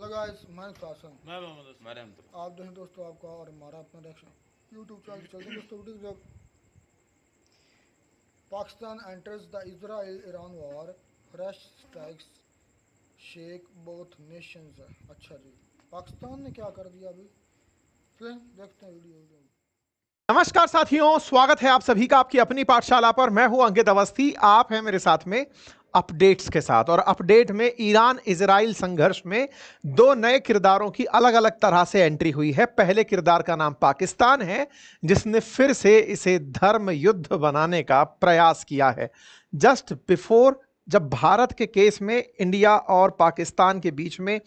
तो गाइस मैं कासम मैं मोहम्मद मैं रहमत आप देखें दोस्तों आपका और हमारा अपना रिएक्शन यूट्यूब चैनल चलते हैं दोस्तों। वीडियो जब Pakistan enters the Israel Iran war, fresh strikes shake both Nations. अच्छा जी, पाकिस्तान ने क्या कर दिया अभी, फिर देखते हैं वीडियो। नमस्कार साथियों, स्वागत है आप सभी का आपकी अपनी पाठशाला पर। मैं हूं अंकित अवस्थी, आप हैं मेरे साथ में अपडेट्स के साथ। और अपडेट में ईरान इजराइल संघर्ष में दो नए किरदारों की अलग अलग तरह से एंट्री हुई है। पहले किरदार का नाम पाकिस्तान है, जिसने फिर से इसे धर्म युद्ध बनाने का प्रयास किया है। जस्ट बिफोर, जब भारत के केस में इंडिया और पाकिस्तान के बीच में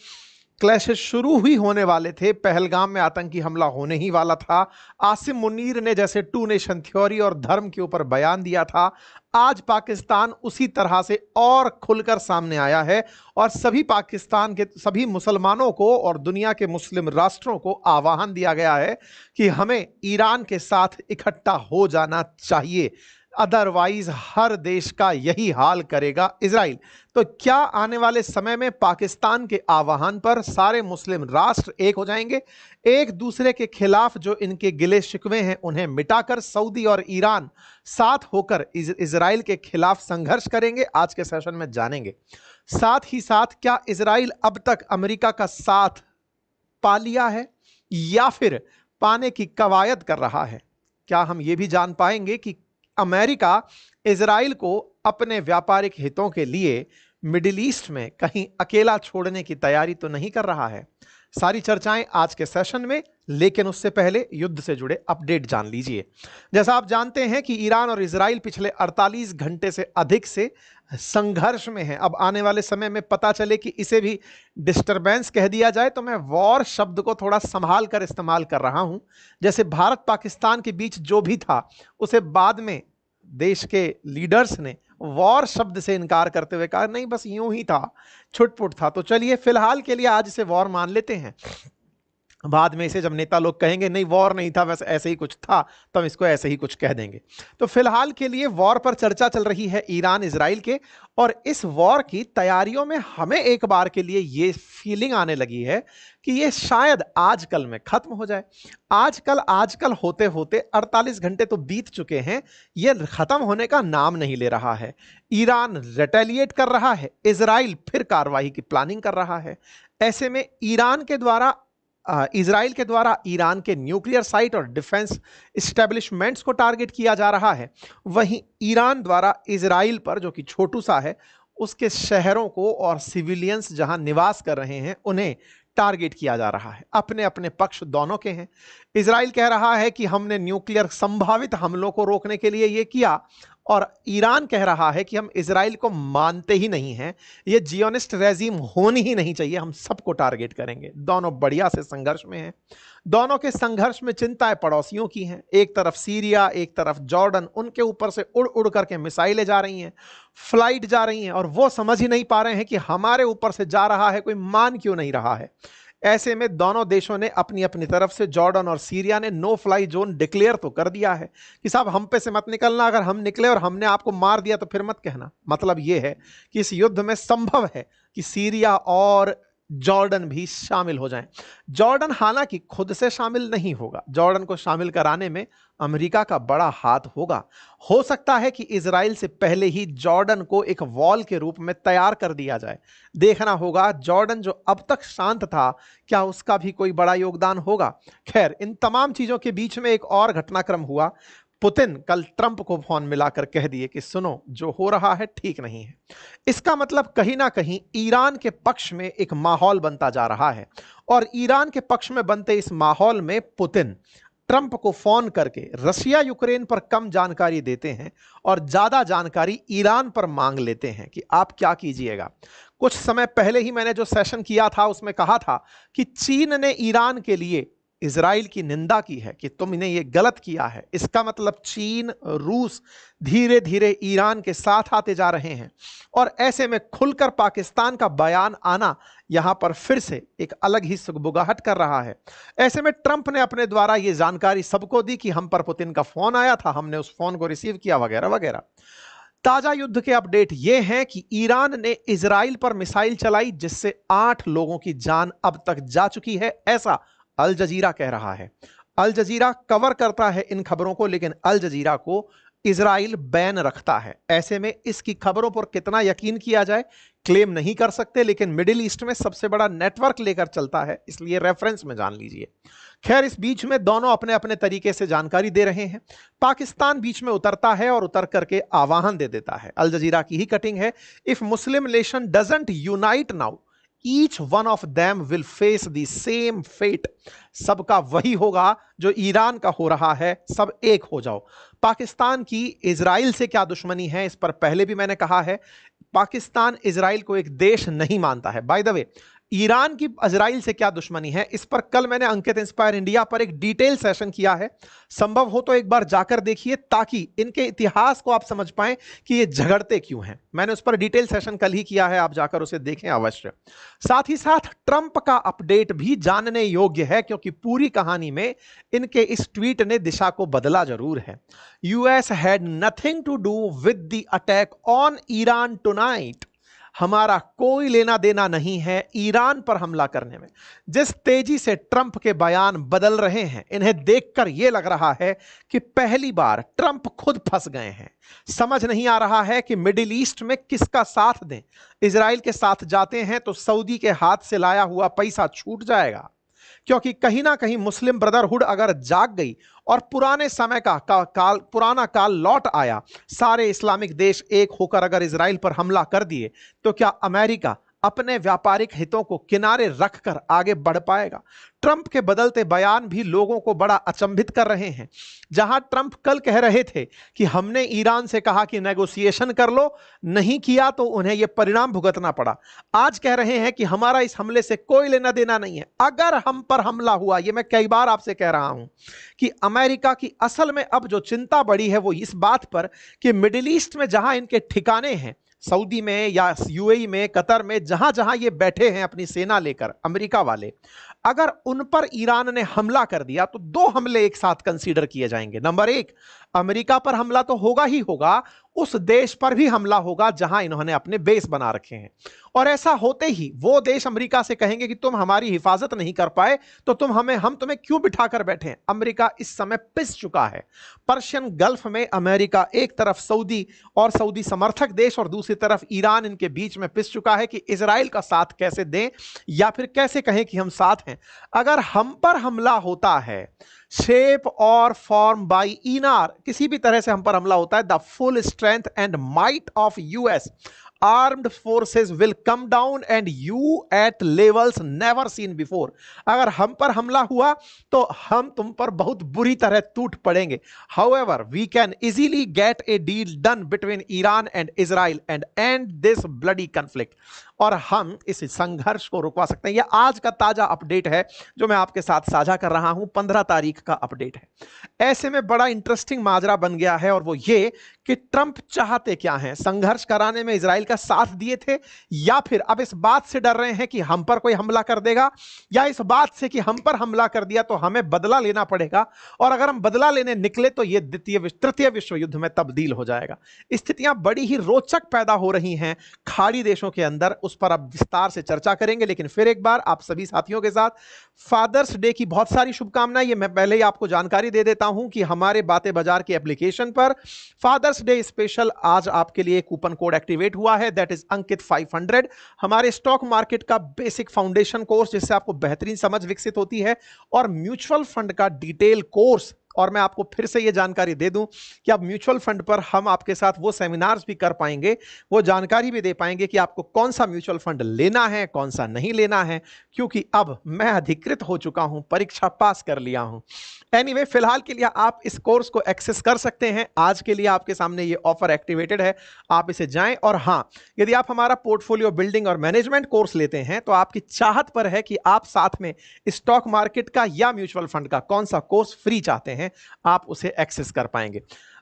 क्लैशेस शुरू ही होने वाले थे, पहलगाम में आतंकी हमला होने ही वाला था, आसिम मुनीर ने जैसे टू नेशन थ्योरी और धर्म के ऊपर बयान दिया था, आज पाकिस्तान उसी तरह से और खुलकर सामने आया है और सभी पाकिस्तान के सभी मुसलमानों को और दुनिया के मुस्लिम राष्ट्रों को आह्वान दिया गया है कि हमें ईरान के साथ इकट्ठा हो जाना चाहिए, अदरवाइज हर देश का यही हाल करेगा इजराइल। तो क्या आने वाले समय में पाकिस्तान के आह्वान पर सारे मुस्लिम राष्ट्र एक हो जाएंगे, एक दूसरे के खिलाफ जो इनके गिले शिकवे हैं उन्हें मिटाकर सऊदी और ईरान साथ होकर इजराइल के खिलाफ संघर्ष करेंगे? आज के सेशन में जानेंगे। साथ ही साथ क्या इजराइल अब तक अमेरिका का साथ पा लिया है या फिर पाने की कवायद कर रहा है? क्या हम यह भी जान पाएंगे कि अमेरिका इजराइल को अपने व्यापारिक हितों के लिए मिडिल ईस्ट में कहीं अकेला छोड़ने की तैयारी तो नहीं कर रहा है? सारी चर्चाएं आज के सेशन में, लेकिन उससे पहले युद्ध से जुड़े अपडेट जान लीजिए। जैसा आप जानते हैं कि ईरान और इजराइल पिछले 48 घंटे से अधिक से संघर्ष में है। अब आने वाले समय में पता चले कि इसे भी डिस्टरबेंस कह दिया जाए तो मैं वॉर शब्द को थोड़ा संभाल कर इस्तेमाल कर रहा हूं। जैसे भारत पाकिस्तान के बीच जो भी था उसे बाद में देश के लीडर्स ने वॉर शब्द से इनकार करते हुए कहा नहीं, बस यूं ही था, छुटपुट था। तो चलिए फिलहाल के लिए आज इसे वॉर मान लेते हैं। बाद में इसे जब नेता लोग कहेंगे नहीं वॉर नहीं था, बस ऐसे ही कुछ था, तो हम इसको ऐसे ही कुछ कह देंगे। तो फिलहाल के लिए वॉर पर चर्चा चल रही है ईरान इजराइल के, और इस वॉर की तैयारियों में हमें एक बार के लिए ये फीलिंग आने लगी है कि ये शायद आजकल में खत्म हो जाए। आजकल होते होते 48 घंटे तो बीत चुके हैं, ये खत्म होने का नाम नहीं ले रहा है। ईरान रिटेलिएट कर रहा है, इजराइल फिर कार्रवाई की प्लानिंग कर रहा है। ऐसे में इजराइल के द्वारा ईरान के न्यूक्लियर साइट और डिफेंस एस्टेब्लिशमेंट्स को टारगेट किया जा रहा है। वहीं ईरान द्वारा इजराइल पर, जो कि छोटू सा है, उसके शहरों को और सिविलियंस जहां निवास कर रहे हैं उन्हें टारगेट किया जा रहा है। अपने अपने पक्ष दोनों के हैं। इजराइल कह रहा है कि हमने न्यूक्लियर संभावित हमलों को रोकने के लिए यह किया, और ईरान कह रहा है कि हम इजराइल को मानते ही नहीं हैं, ये जियोनिस्ट रेजिम होनी ही नहीं चाहिए, हम सबको टारगेट करेंगे। दोनों बढ़िया से संघर्ष में हैं। दोनों के संघर्ष में चिंताएं पड़ोसियों की हैं। एक तरफ सीरिया, एक तरफ जॉर्डन, उनके ऊपर से उड़ उड़ करके मिसाइलें जा रही हैं, फ्लाइट जा रही हैं, और वो समझ ही नहीं पा रहे हैं कि हमारे ऊपर से जा रहा है, कोई मान क्यों नहीं रहा है। ऐसे में दोनों देशों ने अपनी अपनी तरफ से, जॉर्डन और सीरिया ने नो फ्लाई जोन डिक्लेयर तो कर दिया है कि साहब हम पे से मत निकलना, अगर हम निकले और हमने आपको मार दिया तो फिर मत कहना। मतलब यह है कि इस युद्ध में संभव है कि सीरिया और जॉर्डन भी शामिल हो जाएं। जॉर्डन हालांकि खुद से शामिल नहीं होगा, जॉर्डन को शामिल कराने में अमेरिका का बड़ा हाथ होगा। हो सकता है कि इजराइल से पहले ही जॉर्डन को एक वॉल के रूप में तैयार कर दिया जाए। देखना होगा जॉर्डन जो अब तक शांत था, क्या उसका भी कोई बड़ा योगदान होगा। खैर, इन तमाम चीजों के बीच में एक और घटनाक्रम हुआ। पुतिन कल ट्रंप को फोन मिलाकर कह दिए कि सुनो, जो हो रहा है ठीक नहीं है। इसका मतलब कहीं ना कहीं ईरान के पक्ष में एक माहौल बनता जा रहा है, और ईरान के पक्ष में बनते इस माहौल में पुतिन ट्रंप को फोन करके रशिया यूक्रेन पर कम जानकारी देते हैं और ज्यादा जानकारी ईरान पर मांग लेते हैं कि आप क्या कीजिएगा। कुछ समय पहले ही मैंने जो सेशन किया था उसमें कहा था कि चीन ने ईरान के लिए इजराइल की निंदा की है कि तुमने ये गलत किया है। इसका मतलब चीन, रूस धीरे धीरे ईरान के साथ आते जा रहे हैं, और ऐसे में खुलकर पाकिस्तान का बयान आना यहां पर फिर से एक अलग ही सुगबुगाहट कर रहा है। ऐसे में ट्रंप ने अपने द्वारा ये जानकारी सबको दी कि हम पर पुतिन का फोन आया था, हमने उस फोन को रिसीव किया, वगैरह वगैरह। ताजा युद्ध के अपडेट यह हैं कि ईरान ने इजराइल पर मिसाइल चलाई जिससे 8 लोगों की जान अब तक जा चुकी है, ऐसा अल जजीरा कह रहा है। अल जजीरा कवर करता है इन खबरों को, लेकिन अल जजीरा को इजराइल बैन रखता है। ऐसे में इसकी खबरों पर कितना यकीन किया जाए क्लेम नहीं कर सकते, लेकिन मिडिल ईस्ट में सबसे बड़ा नेटवर्क लेकर चलता है, इसलिए रेफरेंस में जान लीजिए। खैर, इस बीच में दोनों अपने अपने तरीके से जानकारी दे रहे हैं। पाकिस्तान बीच में उतरता है और उतर करके आह्वान दे देता है। अल जजीरा की ही कटिंग है, if Muslim nation doesn't unite now each one of them will face the same fate. सबका वही होगा जो ईरान का हो रहा है, सब एक हो जाओ। पाकिस्तान की इजराइल से क्या दुश्मनी है, इस पर पहले भी मैंने कहा है। पाकिस्तान इजराइल को एक देश नहीं मानता है। बाय द वे, ईरान की इजराइल से क्या दुश्मनी है, इस पर कल मैंने अंकित इंस्पायर इंडिया पर एक डिटेल सेशन किया है। संभव हो तो एक बार जाकर देखिए, ताकि इनके इतिहास को आप समझ पाएं कि ये झगड़ते क्यों हैं। मैंने उस पर डिटेल सेशन कल ही किया है, आप जाकर उसे देखें अवश्य। साथ ही साथ ट्रंप का अपडेट भी जानने योग्य है, क्योंकि पूरी कहानी में इनके इस ट्वीट ने दिशा को बदला जरूर है। US had nothing to do with the attack on Iran tonight. हमारा कोई लेना देना नहीं है ईरान पर हमला करने में। जिस तेजी से ट्रंप के बयान बदल रहे हैं, इन्हें देखकर यह लग रहा है कि पहली बार ट्रंप खुद फंस गए हैं। समझ नहीं आ रहा है कि मिडिल ईस्ट में किसका साथ दें। इजराइल के साथ जाते हैं तो सऊदी के हाथ से लाया हुआ पैसा छूट जाएगा, क्योंकि कहीं ना कहीं मुस्लिम ब्रदरहुड अगर जाग गई और पुराने समय का पुराना काल लौट आया, सारे इस्लामिक देश एक होकर अगर इजराइल पर हमला कर दिए, तो क्या अमेरिका अपने व्यापारिक हितों को किनारे रखकर आगे बढ़ पाएगा? ट्रंप के बदलते बयान भी लोगों को बड़ा अचंभित कर रहे हैं। जहां ट्रंप कल कह रहे थे कि हमने ईरान से कहा कि नेगोशिएशन कर लो, नहीं किया तो उन्हें यह परिणाम भुगतना पड़ा। आज कह रहे हैं कि हमारा इस हमले से कोई लेना देना नहीं है। अगर हम पर हमला हुआ, यह मैं कई बार आपसे कह रहा हूं कि अमेरिका की असल में अब जो चिंता बढ़ी है वो इस बात पर कि मिडिल ईस्ट में जहां इनके ठिकाने हैं, सऊदी में या यूएई में, कतर में, जहां जहां ये बैठे हैं अपनी सेना लेकर अमेरिका वाले, अगर उन पर ईरान ने हमला कर दिया तो 2 हमले एक साथ कंसीडर किए जाएंगे। नंबर 1, अमेरिका पर हमला तो होगा ही होगा, उस देश पर भी हमला होगा जहां इन्होंने अपने बेस बना रखे हैं। और ऐसा होते ही वो देश अमेरिका से कहेंगे कि तुम हमारी हिफाजत नहीं कर पाए तो हम तुम्हें क्यों बिठाकर बैठे हैं। अमेरिका इस समय पिस चुका है। पर्शियन गल्फ में अमेरिका एक तरफ सऊदी और सऊदी समर्थक देश और दूसरी तरफ ईरान, इनके बीच में पिस चुका है कि इजराइल का साथ कैसे दें या फिर कैसे कहें कि हम साथ हैं। अगर हम पर हमला होता है, शेप और फॉर्म बाई ईनार, किसी भी तरह से हम पर हमला होता है, the full strength and might of US armed forces will come down and you at levels never seen before. अगर हम पर हमला हुआ तो हम तुम पर बहुत बुरी तरह टूट पड़ेंगे। However we can easily get a deal done between Iran and Israel and end this bloody conflict. और हम इस संघर्ष को रुकवा सकते हैं। यह आज का ताजा अपडेट है जो मैं आपके साथ साझा कर रहा हूं, 15 तारीख का अपडेट है। ऐसे में बड़ा इंटरेस्टिंग माजरा बन गया है, और वो ये कि ट्रंप चाहते क्या हैं? संघर्ष कराने में इजराइल का साथ दिए थे, या फिर अब इस बात से डर रहे हैं कि हम पर कोई हमला कर देगा, या इस बात से कि हम पर हमला कर दिया तो हमें बदला लेना पड़ेगा, और अगर हम बदला लेने निकले तो यह तृतीय विश्व युद्ध में तब्दील हो जाएगा। स्थितियां बड़ी ही रोचक पैदा हो रही हैं खाड़ी देशों के अंदर, उस पर अब विस्तार से चर्चा करेंगे। लेकिन फिर एक बार आप सभी साथियों के साथ फादर्स डे की बहुत सारी शुभकामनाएं। ये मैं पहले ही आपको जानकारी दे देता हूं कि हमारे बातें बाजार के एप्लीकेशन पर फादर्स डे स्पेशल आज आपके लिए कूपन कोड एक्टिवेट हुआ है, दैट इज अंकित 500। हमारे स्टॉक मार्केट का बेसिक फाउंडेशन कोर्स, जिससे आपको बेहतरीन समझ विकसित होती है, और म्यूचुअल फंड का डिटेल कोर्स। और मैं आपको फिर से यह जानकारी दे दूं कि अब म्यूचुअल फंड पर हम आपके साथ वो सेमिनार्स भी कर पाएंगे, वो जानकारी भी दे पाएंगे कि आपको कौन सा म्यूचुअल फंड लेना है, कौन सा नहीं लेना है, क्योंकि अब मैं अधिकृत हो चुका हूं, परीक्षा पास कर लिया हूं। एनीवे, फिलहाल के लिए आप इस कोर्स को एक्सेस कर सकते हैं। आज के लिए आपके सामने ये ऑफर एक्टिवेटेड है, आप इसे जाएं। और हां, यदि आप हमारा पोर्टफोलियो बिल्डिंग और मैनेजमेंट कोर्स लेते हैं तो आपकी चाहत पर है कि आप साथ में स्टॉक मार्केट का या म्यूचुअल फंड का कौन सा कोर्स फ्री चाहते हैं, आप उसे एक्सेस कर पाएंगे।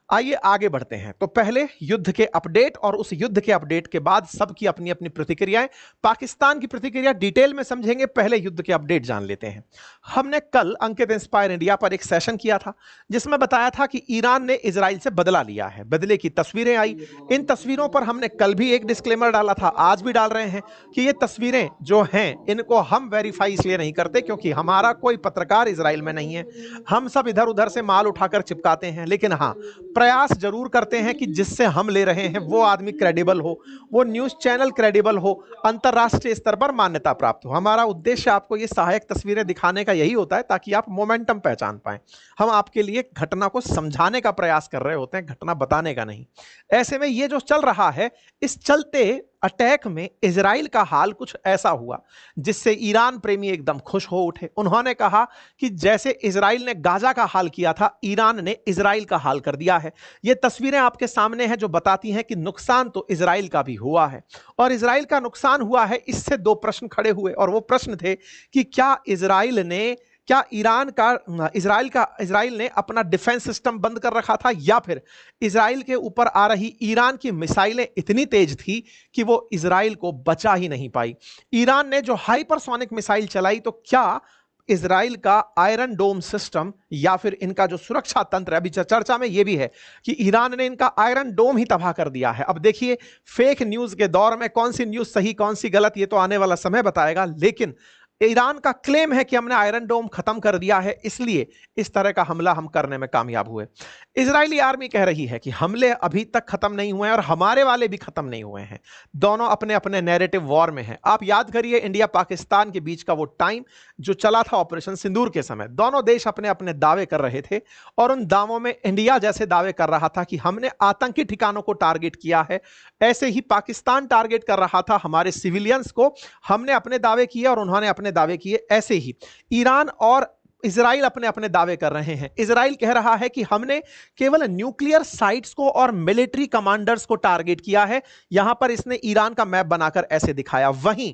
आइए आगे बढ़ते हैं। तो पहले युद्ध के अपडेट और उस युद्ध के अपडेट के बाद सबकी अपनी अपनी प्रतिक्रियाएं। पाकिस्तान की प्रतिक्रिया डिटेल में समझेंगे, पहले युद्ध के अपडेट जान लेते हैं। हमने कल अंकित इंस्पायर इंडिया पर एक सेशन किया था जिसमें बताया था कि ईरान ने इजराइल से बदला लिया है, बदले की तस्वीरें आई। इन तस्वीरों पर हमने कल भी एक डिस्क्लेमर डाला था, आज भी डाल रहे हैं कि ये तस्वीरें जो हैं इनको हम वेरीफाई इसलिए नहीं करते क्योंकि हमारा कोई पत्रकार इजराइल में नहीं है, हम सब इधर उधर से माल उठाकर चिपकाते हैं, लेकिन हाँ प्रयास जरूर करते हैं कि जिससे हम ले रहे हैं वो आदमी क्रेडिबल हो, वो न्यूज चैनल क्रेडिबल हो, अंतरराष्ट्रीय स्तर पर मान्यता प्राप्त हो। हमारा उद्देश्य आपको ये सहायक तस्वीरें दिखाने का यही होता है ताकि आप मोमेंटम पहचान पाएं। हम आपके लिए घटना को समझाने का प्रयास कर रहे होते हैं, घटना बताने का नहीं। ऐसे में ये जो चल रहा है, इस चलते अटैक में इजराइल का हाल कुछ ऐसा हुआ जिससे ईरान प्रेमी एकदम खुश हो उठे। उन्होंने कहा कि जैसे इजराइल ने गाजा का हाल किया था, ईरान ने इजराइल का हाल कर दिया है। ये तस्वीरें आपके सामने हैं जो बताती हैं कि नुकसान तो इजराइल का भी हुआ है, और इजराइल का नुकसान हुआ है, इससे दो प्रश्न खड़े हुए, और वो प्रश्न थे कि क्या इजराइल ने अपना डिफेंस सिस्टम बंद कर रखा था, या फिर इजराइल के ऊपर आ रही ईरान की मिसाइलें इतनी तेज थी कि वो इजराइल को बचा ही नहीं पाई। ईरान ने जो हाइपरसोनिक मिसाइल चलाई, तो क्या इजराइल का आयरन डोम सिस्टम या फिर इनका जो सुरक्षा तंत्र, अभी चर्चा में यह भी है कि ईरान ने इनका आयरन डोम ही तबाह कर दिया है। अब देखिए, फेक न्यूज के दौर में कौन सी न्यूज सही कौन सी गलत ये तो आने वाला समय बताएगा, लेकिन ईरान का क्लेम है कि हमने आयरन डोम खत्म कर दिया है, इसलिए इस तरह का हमला हम करने में कामयाब हुए। इजरायली आर्मी कह रही है कि हमले अभी तक खत्म नहीं हुए हैं और हमारे वाले भी खत्म नहीं हुए हैं। दोनों अपने अपने नैरेटिव वॉर में हैं। आप याद करिए इंडिया पाकिस्तान के बीच का वो टाइम जो चला था ऑपरेशन सिंदूर के समय, दोनों देश अपने अपने दावे कर रहे थे, और उन दावों में इंडिया जैसे दावे कर रहा था कि हमने आतंकी ठिकानों को टारगेट किया है, ऐसे ही पाकिस्तान टारगेट कर रहा था हमारे सिविलियंस को। हमने अपने दावे किए और उन्होंने अपने दावे किए। ऐसे ही ईरान और इजराइल अपने अपने दावे कर रहे हैं। इजराइल कह रहा है कि हमने केवल न्यूक्लियर साइट्स को और मिलिट्री कमांडर्स को टारगेट किया है। यहां पर इसने ईरान का मैप बनाकर ऐसे दिखाया। वहीं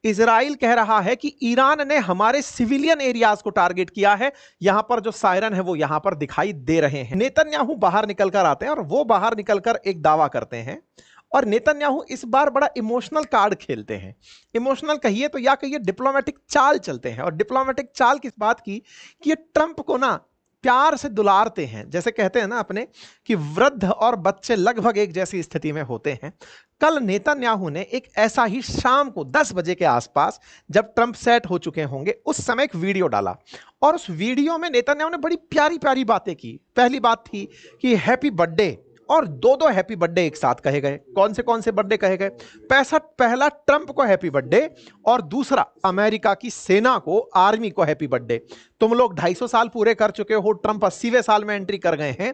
इजराइल कह रहा है कि ईरान ने हमारे सिविलियन एरियाज को टारगेट किया है। यहां पर जो सायरन है वो यहां पर दिखाई दे रहे हैं। नेतन्याहू बाहर निकलकर आते हैं और वो बाहर निकलकर एक दावा करते हैं, और नेतन्याहू इस बार बड़ा इमोशनल कार्ड खेलते हैं। इमोशनल कहिए तो या कहिए डिप्लोमेटिक चाल चलते हैं। और डिप्लोमेटिक चाल किस बात की कि ये ट्रंप को ना प्यार से दुलारते हैं। जैसे कहते हैं ना अपने कि वृद्ध और बच्चे लगभग एक जैसी स्थिति में होते हैं। कल नेतन्याहू ने एक ऐसा ही शाम को 10 बजे के आसपास, जब ट्रंप सेट हो चुके होंगे, उस समय एक वीडियो डाला, और उस वीडियो में नेतन्याहू ने बड़ी प्यारी प्यारी बातें की। पहली बात थी कि हैप्पी बर्थडे, और दो हैप्पी बर्थडे एक साथ कहे गए। कौन से बर्थडे कहे गए? पहला ट्रंप को हैप्पी बर्थडे, और दूसरा अमेरिका की सेना को, आर्मी को हैप्पी बर्थडे। तुम लोग 250 साल पूरे कर चुके हो, ट्रंप 80वें साल में एंट्री कर गए हैं।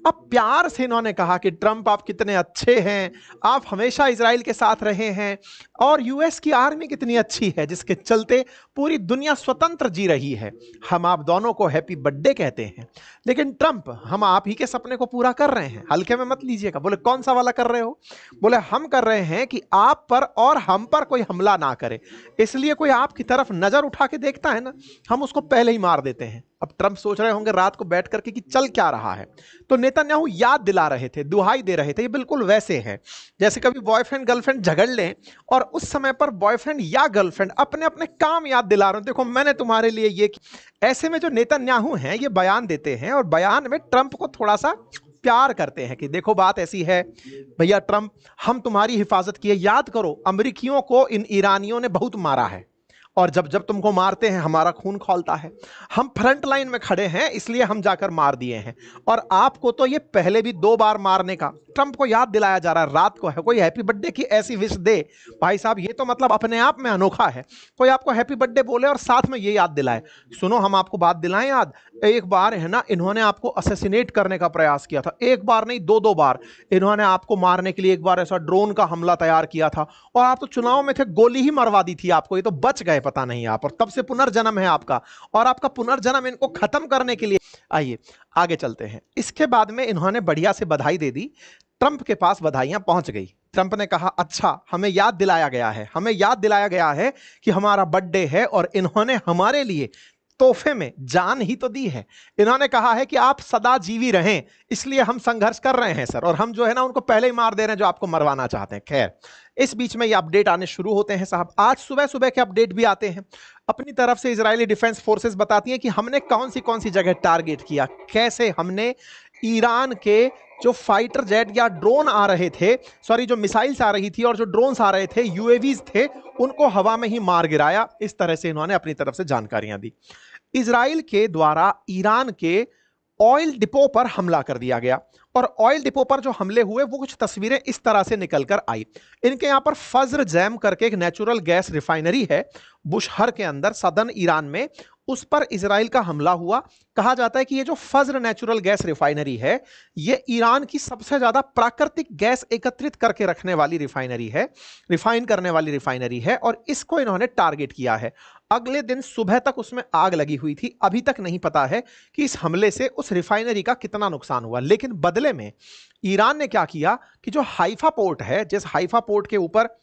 अब प्यार से इन्होंने कहा कि ट्रंप आप कितने अच्छे हैं, आप हमेशा इजराइल के साथ रहे हैं, और यूएस की आर्मी कितनी अच्छी है जिसके चलते पूरी दुनिया स्वतंत्र जी रही है। हम आप दोनों को हैप्पी बर्थडे कहते हैं। लेकिन ट्रंप, हम आप ही के सपने को पूरा कर रहे हैं, हल्के में मत लीजिएगा। बोले कौन सा वाला कर रहे हो? बोले हम कर रहे हैं कि आप पर और हम पर कोई हमला ना करे, इसलिए कोई आपकी तरफ नजर उठा के देखता है ना, हम उसको पहले ही मार देते हैं। अब ट्रंप सोच रहे होंगे रात को बैठ करके कि चल क्या रहा है, तो नेतन्याहू याद दिला रहे थे, दुहाई दे रहे थे। ये बिल्कुल वैसे है जैसे कभी बॉयफ्रेंड गर्लफ्रेंड झगड़ लें और उस समय पर बॉयफ्रेंड या गर्लफ्रेंड अपने अपने काम याद दिला रहे हो, देखो मैंने तुम्हारे लिए ये। ऐसे में जो नेतन्याहू हैं ये बयान देते हैं, और बयान में ट्रंप को थोड़ा सा प्यार करते हैं कि देखो बात ऐसी है भैया ट्रंप, हम तुम्हारी हिफाजत किए। याद करो अमेरिकियों को इन ईरानियों ने बहुत मारा है, और जब जब तुमको मारते हैं हमारा खून खौलता है। हम फ्रंट लाइन में खड़े हैं इसलिए हम जाकर मार दिए हैं, और आपको तो ये पहले भी 2 बार मारने का ट्रंप को याद दिलाया जा रहा है। रात को है कोई हैप्पी बर्थडे की ऐसी विश दे, भाई साहब ये तो मतलब अपने आप में अनोखा है। कोई आपको हैप्पी बर्थडे बोले और साथ में ये याद दिलाए। सुनो हम आपको बात दिलाएं याद, एक बार है ना इन्होंने आपको असैसिनेट करने का प्रयास किया था, एक बार नहीं 2 बार। इन्होंने आपको मारने के लिए एक बार ऐसा ड्रोन का हमला तैयार किया था, और आप तो चुनाव में थे, गोली ही मरवा दी थी आपको, ये तो बच गए पता नहीं आप, और तब से पुनर्जन्म है आपका, और आपका पुनर्जन्म इनको खत्म करने के लिए। आइए आगे चलते हैं। इसके बाद में इन्होंने बढ़िया से बधाई दे दी, ट्रंप के पास बधाइयां पहुंच गई। ट्रंप ने कहा अच्छा हमें याद दिलाया गया है, हमें याद दिलाया गया है कि हमारा बर्थडे है, और इन्होंने हमारे लिए तोहफे में जान ही तो दी है। इन्होंने कहा है कि आप सदा जीवी रहें, इसलिए हम संघर्ष कर रहे हैं सर, और हम जो है ना उनको पहले ही मार दे रहे हैं जो आपको मरवाना चाहते हैं। खैर, इस बीच में ये अपडेट आने शुरू होते हैं साहब। आज सुबह सुबह के अपडेट भी आते हैं। अपनी तरफ से इजरायली डिफेंस फोर्सेस बताती हैं कि हमने कौन सी जगह टारगेट किया, कैसे हमने ईरान के जो फाइटर जेट या ड्रोन आ रहे थे, सॉरी जो मिसाइल्स आ रही थी और जो ड्रोन्स आ रहे थे, यूएवीज थे, उनको हवा में ही मार गिराया। इस तरह से इन्होंने अपनी तरफ से जानकारियां दी। इजराइल के द्वारा ईरान के ऑयल डिपो पर हमला कर दिया गया, और ऑयल डिपो पर जो हमले हुए वो कुछ तस्वीरें इस तरह से निकलकर आई। इनके यहां पर फज्र जैम करके एक नेचुरल गैस रिफाइनरी है बुशहर के अंदर सदर्न ईरान में, उस पर इजराइल का हमला हुआ। कहा जाता है कि ये जो फज्र नेचुरल गैस रिफाइनरी है, ये ईरान की सबसे ज्यादा प्राकृतिक गैस एकत्रित करके रखने वाली रिफाइनरी है, रिफाइन करने वाली रिफाइनरी है, और इसको इन्होंने टारगेट किया है। अगले दिन सुबह तक उसमें आग लगी हुई थी। अभी तक नहीं पता है कि इस हमले से उस रिफाइनरी का कितना नुकसान हुआ, लेकिन बदले में ईरान ने क्या किया कि जो हाइफा पोर्ट है, जिस हाइफा पोर्ट के ऊपर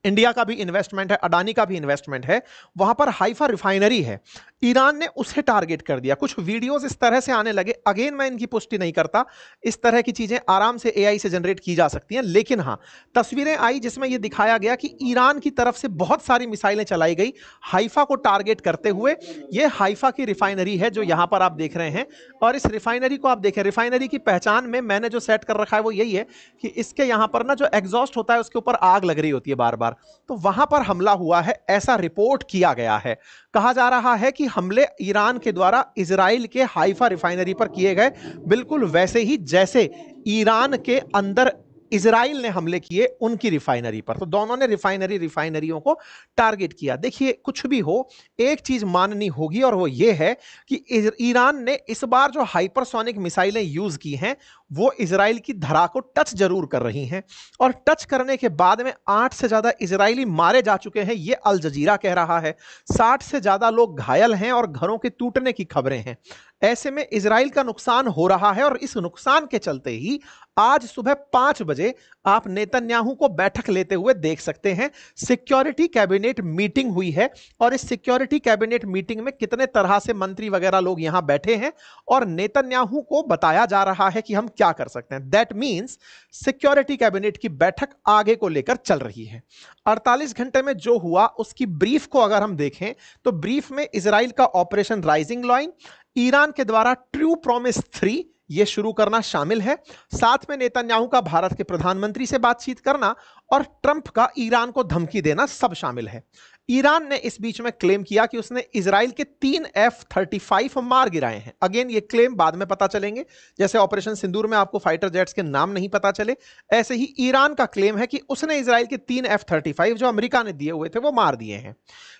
इंडिया का भी इन्वेस्टमेंट है, अडानी का भी इन्वेस्टमेंट है, वहां पर हाइफा रिफाइनरी है, ईरान ने उसे टारगेट कर दिया। कुछ वीडियोस इस तरह से आने लगे, अगेन मैं इनकी पुष्टि नहीं करता, इस तरह की चीजें आराम से एआई से जनरेट की जा सकती हैं, लेकिन हां तस्वीरें आई जिसमें यह दिखाया गया कि ईरान की तरफ से बहुत सारी मिसाइलें चलाई गई हाइफा को टारगेट करते हुए। यह हाइफा की रिफाइनरी है जो यहां पर आप देख रहे हैं, और इस रिफाइनरी को आप देखें, रिफाइनरी की पहचान में मैंने जो सेट कर रखा है वो यही है कि इसके यहां पर ना जो एग्जॉस्ट होता है उसके ऊपर आग लग रही होती है बार बार, तो वहां पर हमला हुआ है, ऐसा रिपोर्ट किया गया है। कहा जा रहा है कि हमले ईरान के द्वारा इजराइल के हाइफा रिफाइनरी पर किए गए, बिल्कुल वैसे ही जैसे ईरान के अंदर इजराइल ने हमले किए उनकी रिफाइनरी पर। तो दोनों ने रिफाइनरियों को टारगेट किया। देखिए, कुछ भी हो, एक चीज माननी होगी, और वो ये है कि ईरान ने इस बार जो हाइपरसोनिक मिसाइलें यूज की हैं वो इजराइल की धरा को टच जरूर कर रही हैं, और टच करने के बाद में 8 से ज्यादा इजरायली मारे जा चुके हैं, ये अल जजीरा कह रहा है। 60 से ज्यादा लोग घायल हैं और घरों के टूटने की खबरें हैं। ऐसे में इजराइल का नुकसान हो रहा है, और इस नुकसान के चलते ही आज सुबह 5 बजे आप नेतन्याहू को बैठक लेते हुए देख सकते हैं। सिक्योरिटी कैबिनेट मीटिंग हुई है, और इस सिक्योरिटी कैबिनेट मीटिंग में कितने तरह से मंत्री वगैरह लोग यहां बैठे हैं, और नेतन्याहू को बताया जा रहा है कि हम क्या कर सकते हैं। दैट मींस सिक्योरिटी कैबिनेट की बैठक आगे को लेकर चल रही है। 48 घंटे में जो हुआ उसकी ब्रीफ को अगर हम देखें तो ब्रीफ में इजराइल का ऑपरेशन राइजिंग लाइन, ईरान के द्वारा ट्रू प्रॉमिस 3 यह शुरू करना शामिल है, साथ में नेतन्याहू का भारत के प्रधानमंत्री से बातचीत करना और ट्रंप का ईरान को धमकी देना सब शामिल है। ईरान ने इस बीच में क्लेम किया कि उसने इजराइल के 3 F-35 मार गिराए हैं। अगेन ये क्लेम बाद में पता चलेंगे, जैसे ऑपरेशन सिंदूर में आपको फाइटर जेट्स के नाम नहीं पता चले, ऐसे ही ईरान का क्लेम है कि उसने इजराइल के 3 F-35 जो अमेरिका ने दिए हुए थे वो मार दिए हैं।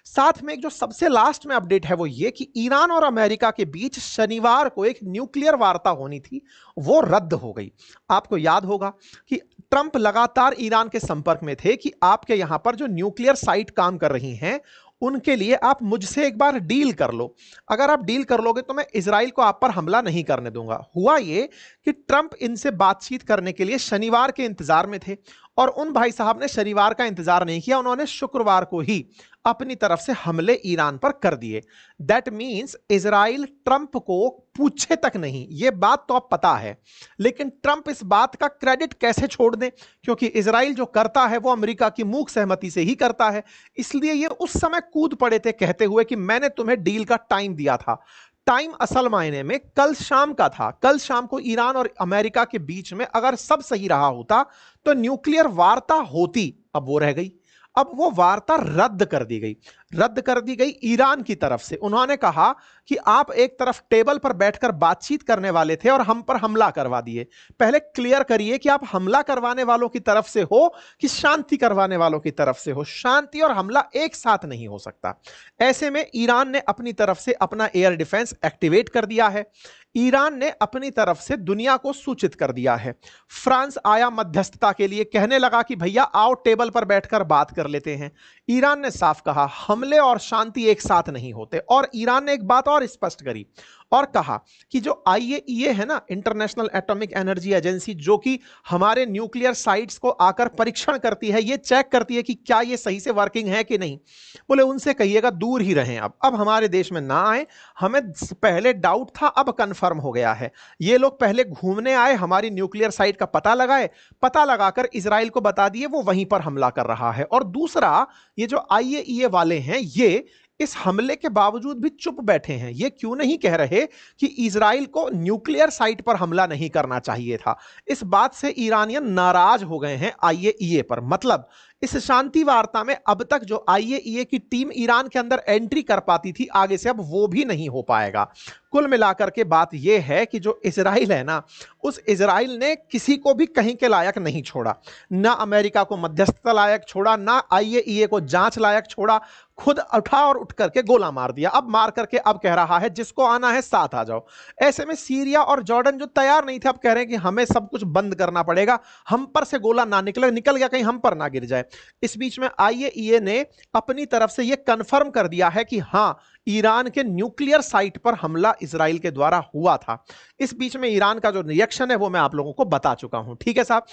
साथ में एक जो सबसे लास्ट में अपडेट है वो ये कि ईरान और अमेरिका के बीच शनिवार को एक न्यूक्लियर वार्ता होनी थी, वो रद्द हो गई। आपको याद होगा कि ट्रंप लगातार ईरान के संपर्क में थे कि आपके यहां पर जो न्यूक्लियर साइट काम कर रही हैं उनके लिए आप मुझसे एक बार डील कर लो, अगर आप डील कर लोगे तो मैं इजराइल को आप पर हमला नहीं करने दूंगा। हुआ ये कि ट्रंप इनसे बातचीत करने के लिए शनिवार के इंतजार में थे, और उन भाई साहब ने शनिवार का इंतजार नहीं किया, उन्होंने शुक्रवार को ही अपनी तरफ से हमले ईरान पर कर दिए। दैट मींस इजराइल ट्रंप को पूछे तक नहीं, यह बात तो अब पता है, लेकिन ट्रंप इस बात का क्रेडिट कैसे छोड़ दें, क्योंकि इजराइल जो करता है वो अमेरिका की मूक सहमति से ही करता है, इसलिए ये उस समय कूद पड़े थे कहते हुए कि मैंने तुम्हें डील का टाइम दिया था। टाइम असल मायने में कल शाम का था। कल शाम को ईरान और अमेरिका के बीच में अगर सब सही रहा होता तो न्यूक्लियर वार्ता होती, अब वो रह गई। अब वो वार्ता रद्द कर दी गई ईरान की तरफ से। उन्होंने कहा कि आप एक तरफ टेबल पर बैठकर बातचीत करने वाले थे और हम पर हमला करवा दिए। पहले क्लियर करिए कि आप हमला करवाने वालों की तरफ से हो कि शांति करवाने वालों की तरफ से हो। शांति और हमला एक साथ नहीं हो सकता। ऐसे में ईरान ने अपनी तरफ से अपना एयर डिफेंस एक्टिवेट कर दिया है। ईरान ने अपनी तरफ से दुनिया को सूचित कर दिया है। फ्रांस आया मध्यस्थता के लिए, कहने लगा कि भैया आओ टेबल पर बैठकर बात कर लेते हैं। ईरान ने साफ कहा हमले और शांति एक साथ नहीं होते, और ईरान ने एक बात और स्पष्ट करी, और कहा कि जो IAEA है ना, इंटरनेशनल एटॉमिक एनर्जी एजेंसी, जो कि हमारे न्यूक्लियर साइट्स को आकर परीक्षण करती है, ये चेक करती है कि क्या ये सही से वर्किंग है कि नहीं, बोले उनसे कहिएगा दूर ही रहें, अब हमारे देश में ना आए। हमें पहले डाउट था, अब कंफर्म हो गया है। ये लोग पहले घूमने आए, हमारी न्यूक्लियर साइट का पता लगाए, पता लगाकर इजराइल को बता दिए, वो वहीं पर हमला कर रहा है। और दूसरा, ये जो IAEA वाले हैं, ये इस हमले के बावजूद भी चुप बैठे हैं। ये क्यों नहीं कह रहे कि इजराइल को न्यूक्लियर साइट पर हमला नहीं करना चाहिए था। इस बात से ईरानियन नाराज हो गए हैं IAEA पर। मतलब इस शांति वार्ता में अब तक जो IAEA की टीम ईरान के अंदर एंट्री कर पाती थी, आगे से अब वो भी नहीं हो पाएगा। कुल मिलाकर के बात यह है कि जो इजराइल है ना, उस इजराइल ने किसी को भी कहीं के लायक नहीं छोड़ा। ना अमेरिका को मध्यस्थता लायक छोड़ा, ना IAEA को जांच लायक छोड़ा। खुद उठा और उठ करके गोला मार दिया। अब मार करके अब कह रहा है जिसको आना है साथ आ जाओ। ऐसे में सीरिया और जॉर्डन जो तैयार नहीं थे, अब कह रहे हैं कि हमें सब कुछ बंद करना पड़ेगा, हम पर से गोला ना निकल गया कहीं हम पर ना गिर जाए। इस बीच में IAEA ने अपनी तरफ से यह कंफर्म कर दिया है कि हां, ईरान के न्यूक्लियर साइट पर हमला इजराइल के द्वारा हुआ था। इस बीच में ईरान का जो रिएक्शन है वो मैं आप लोगों को बता चुका हूं। ठीक है साहब,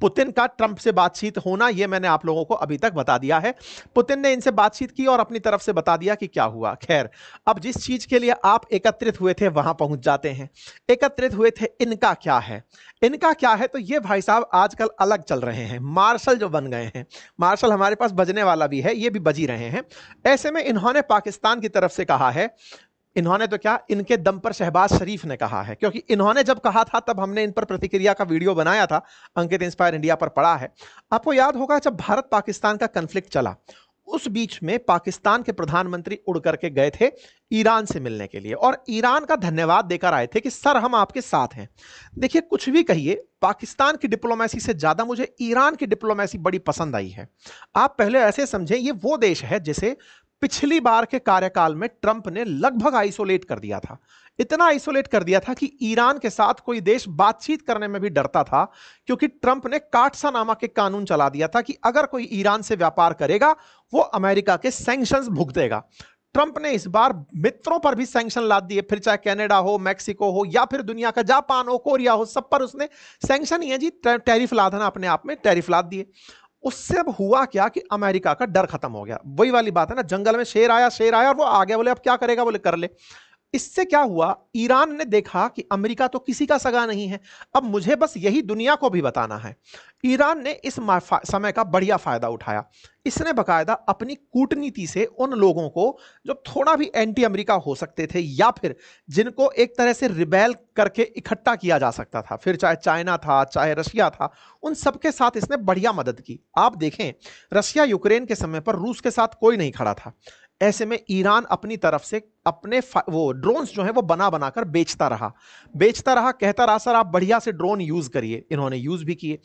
पुतिन का ट्रंप से बातचीत होना, यह मैंने आप लोगों को अभी तक बता दिया है। पुतिन ने इनसे बातचीत की और अपनी तरफ से बता दिया कि क्या हुआ। खैर, अब जिस चीज के लिए आप एकत्रित हुए थे वहां पहुंच जाते हैं। एकत्रित हुए थे, इनका क्या है? इनका क्या है? तो ये भाई साहब आजकल अलग चल रहे हैं, मार्शल जो बन गए हैं। मार्शल हमारे पास बजने वाला भी है, ये भी बज ही रहे हैं। ऐसे में इन्होंने पाकिस्तान की तरफ से कहा है, इन्होंने तो क्या, इनके दम पर शहबाज शरीफ ने कहा है, क्योंकि इन्होंने जब कहा था तब हमने इन पर प्रतिक्रिया का वीडियो बनाया था, अंकित इंस्पायर इंडिया पर पड़ा है। आपको याद होगा जब भारत पाकिस्तान का कन्फ्लिक्ट चला, उस बीच में पाकिस्तान के प्रधानमंत्री उड़ करके गए थे ईरान से मिलने के लिए और ईरान का धन्यवाद देकर आए थे कि सर हम आपके साथ हैं। देखिए, कुछ भी कहिए, पाकिस्तान की डिप्लोमेसी से ज्यादा मुझे ईरान की डिप्लोमेसी बड़ी पसंद आई है। आप पहले ऐसे समझें, ये वो देश है जिसे पिछली बार के कार्यकाल में ट्रंप ने लगभग आइसोलेट कर दिया था। इतना आइसोलेट कर दिया था कि ईरान के साथ कोई देश बातचीत करने में भी डरता था, क्योंकि ट्रंप ने काटसा नामा के कानून चला दिया था कि अगर कोई ईरान से व्यापार करेगा वो अमेरिका के सैंक्शंस भुगतेगा। ट्रंप ने इस बार मित्रों पर भी सैंक्शन लाद दिए, फिर चाहे कनाडा हो, मैक्सिको हो, या फिर दुनिया का जापान हो, कोरिया हो, सब पर उसने सैंक्शन ही है जी, टैरिफ लादना, अपने आप में टैरिफ लाद दिए। उससे अब हुआ क्या कि अमेरिका का डर खत्म हो गया। वही वाली बात है ना, जंगल में शेर आया और वो आ गया, बोले अब क्या करेगा, बोले कर ले। इससे क्या हुआ, ईरान ने देखा कि अमेरिका तो किसी का सगा नहीं है, अब मुझे बस यही दुनिया को भी बताना है। ईरान ने इस समय का बढ़िया फायदा उठाया। इसने बकायदा अपनी कूटनीति से उन लोगों को जो थोड़ा भी एंटी अमेरिका हो सकते थे या फिर जिनको एक तरह से रिबेल करके इकट्ठा किया जा सकता था, फिर चाहे चाइना था, चाहे रशिया था, उन सबके साथ इसने बढ़िया मदद की। आप देखें, रशिया यूक्रेन के समय पर रूस के साथ कोई नहीं खड़ा था। ऐसे में ईरान अपनी तरफ से अपने वो ड्रोन्स जो है वो बना बनाकर बेचता रहा, कहता रहा सर आप बढ़िया से ड्रोन यूज करिए। इन्होंने यूज भी किए।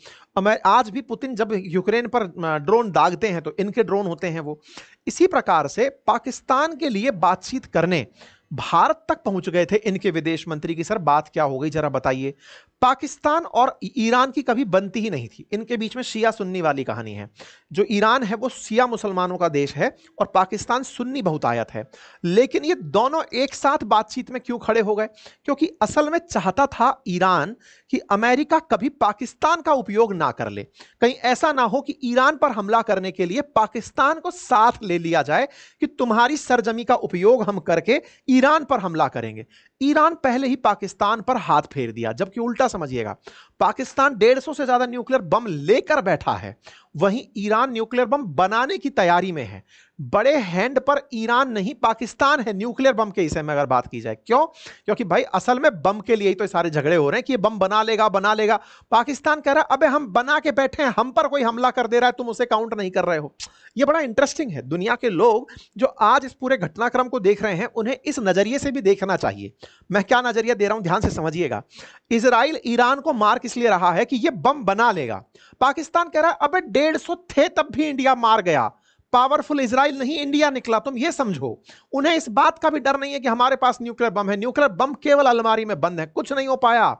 आज भी पुतिन जब यूक्रेन पर ड्रोन दागते हैं तो इनके ड्रोन होते हैं वो। इसी प्रकार से पाकिस्तान के लिए बातचीत करने भारत तक पहुंच गए थे इनके विदेश मंत्री की। सर बात क्या हो गई जरा बताइए। पाकिस्तान और ईरान की कभी बनती ही नहीं थी, इनके बीच में शिया सुन्नी वाली कहानी है। जो ईरान है वो शिया मुसलमानों का देश है और पाकिस्तान सुन्नी बहुतायत है। लेकिन ये दोनों एक साथ बातचीत में क्यों खड़े हो गए? क्योंकि असल में चाहता था ईरान कि अमेरिका कभी पाकिस्तान का उपयोग ना कर ले। कहीं ऐसा ना हो कि ईरान पर हमला करने के लिए पाकिस्तान को साथ ले लिया जाए कि तुम्हारी सरजमी का उपयोग हम करके ईरान पर हमला करेंगे। ईरान पहले ही पाकिस्तान पर हाथ फेर दिया, जबकि उल्टा समझिएगा, पाकिस्तान 150 से ज्यादा न्यूक्लियर बम लेकर बैठा है, वहीं ईरान न्यूक्लियर बम बनाने की तैयारी में है। बड़े हैंड पर ईरान नहीं पाकिस्तान है न्यूक्लियर बम के हिस्से में अगर बात की जाए। क्यों? क्योंकि भाई असल में बम के लिए ही तो सारे झगड़े हो रहे हैं कि ये बम बना लेगा। पाकिस्तान कह रहा है अबे हम बना के बैठे हैं, हम पर कोई हमला कर दे रहा है, तुम उसे काउंट नहीं कर रहे हो। ये बड़ा इंटरेस्टिंग है। दुनिया के लोग जो आज इस पूरे घटनाक्रम को देख रहे हैं उन्हें इस नजरिए से भी देखना चाहिए। मैं क्या नजरिया दे रहा हूं ध्यान से समझिएगा। इजराइल ईरान को मार किस लिए रहा है कि ये बम बना लेगा। पाकिस्तान कह रहा है अबे 150 थे तब भी इंडिया मार गया, पावरफुल इजराइल नहीं इंडिया निकला। तुम ये समझो, उन्हें इस बात का भी डर नहीं है कि हमारे पास न्यूक्लियर बम है। न्यूक्लियर बम केवल अलमारी में बंद है, कुछ नहीं हो पाया।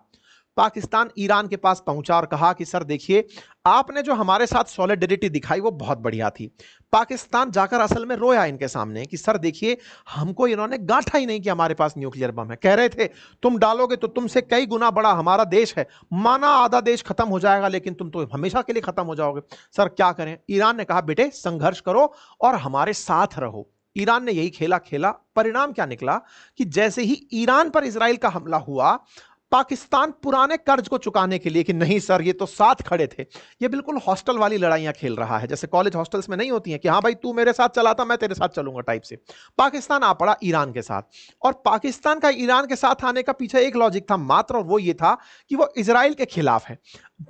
पाकिस्तान ईरान के पास पहुंचा और कहा कि सर देखिए, आपने जो हमारे साथ सॉलिडरिटी दिखाई वो बहुत बढ़िया थी। पाकिस्तान जाकर असल में रोया इनके सामने कि सर देखिए, हमको इन्होंने गांठा ही नहीं कि हमारे पास न्यूक्लियर बम है। कह रहे थे तुम डालोगे तो तुमसे कई गुना बड़ा हमारा देश है, माना आधा देश खत्म हो जाएगा लेकिन तुम तो हमेशा के लिए खत्म हो जाओगे। सर क्या करें? ईरान ने कहा बेटे संघर्ष करो और हमारे साथ रहो। ईरान ने यही खेला खेला। परिणाम क्या निकला कि जैसे ही ईरान पर इजराइल का हमला हुआ, पाकिस्तान पुराने कर्ज को चुकाने के लिए कि नहीं सर ये तो साथ खड़े थे, ये बिल्कुल हॉस्टल वाली लड़ाइयां खेल रहा है, जैसे कॉलेज हॉस्टल्स में नहीं होती हैं कि हाँ भाई तू मेरे साथ चला था मैं तेरे साथ चलूंगा टाइप से। पाकिस्तान आ पड़ा ईरान के साथ, और पाकिस्तान का ईरान के साथ आने का पीछे एक लॉजिक था मात्र, और वो ये था कि वो इजराइल के खिलाफ है।